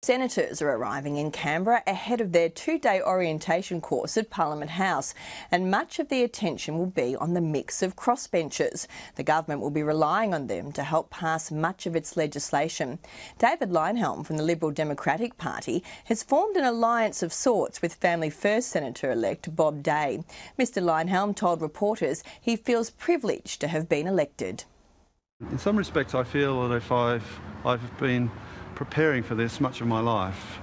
Senators are arriving in Canberra ahead of their two-day orientation course at Parliament House, and much of the attention will be on the mix of crossbenchers. The government will be relying on them to help pass much of its legislation. David Leyonhjelm from the Liberal Democratic Party has formed an alliance of sorts with Family First Senator-elect Bob Day. Mr Leyonhjelm told reporters he feels privileged to have been elected. In some respects, I feel that if I've been preparing for this much of my life.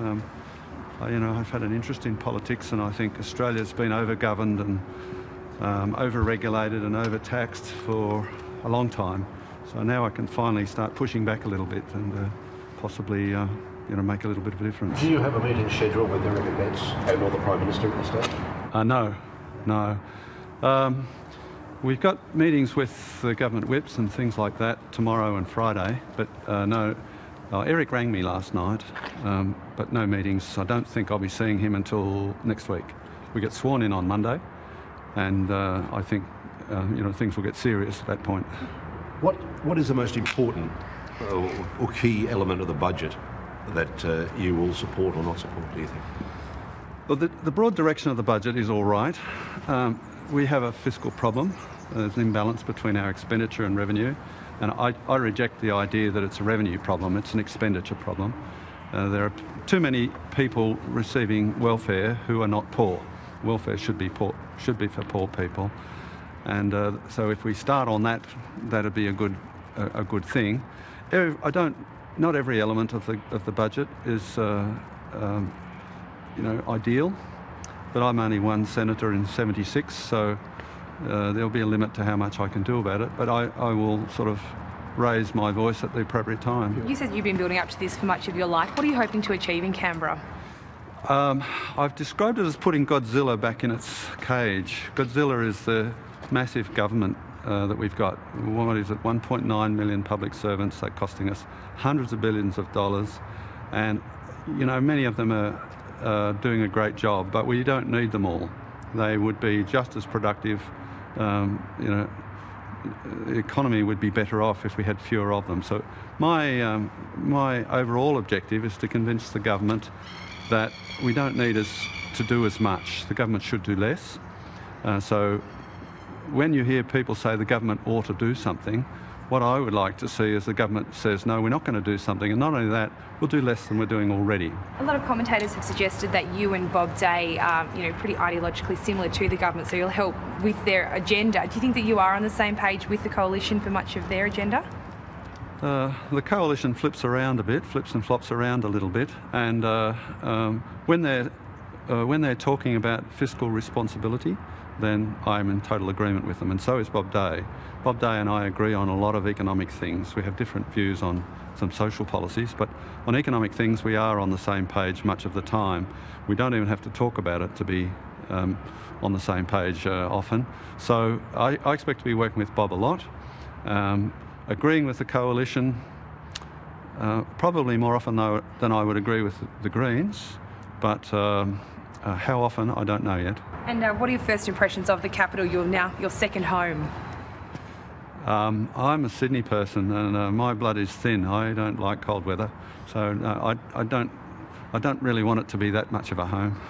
I've had an interest in politics, and I think Australia's been over-governed and over-regulated and overtaxed for a long time. So now I can finally start pushing back a little bit and possibly make a little bit of a difference. Do you have a meeting scheduled with Eric Abetz and or the Prime Minister at this stage? No. We've got meetings with the government whips and things like that tomorrow and Friday, but no. Eric rang me last night, but no meetings. I don't think I'll be seeing him until next week. We get sworn in on Monday, and I think things will get serious at that point. What is the most important or key element of the budget that you will support or not support, do you think? Well, the broad direction of the budget is all right. We have a fiscal problem. There's an imbalance between our expenditure and revenue. And I reject the idea that it's a revenue problem. It's an expenditure problem. There are too many people receiving welfare who are not poor. Welfare should be for poor people. And so if we start on that, that'd be a good thing. Not every element of the budget is ideal. But I'm only one senator in 76, so there'll be a limit to how much I can do about it, but I will sort of raise my voice at the appropriate time. You said you've been building up to this for much of your life. What are you hoping to achieve in Canberra? I've described it as putting Godzilla back in its cage. Godzilla is the massive government that we've got. What is it, 1.9 million public servants. They're costing us hundreds of billions of dollars, and many of them are doing a great job, but we don't need them all. They would be just as productive. The economy would be better off if we had fewer of them. So my overall objective is to convince the government that we don't need to do as much. The government should do less. So when you hear people say the government ought to do something, what I would like to see is the government says, no, we're not going to do something, and not only that, we'll do less than we're doing already. A lot of commentators have suggested that you and Bob Day are, pretty ideologically similar to the government, so you'll help with their agenda. Do you think that you are on the same page with the coalition for much of their agenda? The coalition flips and flops around a little bit, and when they're talking about fiscal responsibility, then I'm in total agreement with them, and so is Bob Day. Bob Day and I agree on a lot of economic things. We have different views on some social policies, but on economic things we are on the same page much of the time. We don't even have to talk about it to be on the same page often. So I expect to be working with Bob a lot, agreeing with the coalition probably more often than I would agree with the Greens, but how often, I don't know yet. And what are your first impressions of the capital? You're now your second home. I'm a Sydney person, and my blood is thin. I don't like cold weather, so I don't really want it to be that much of a home.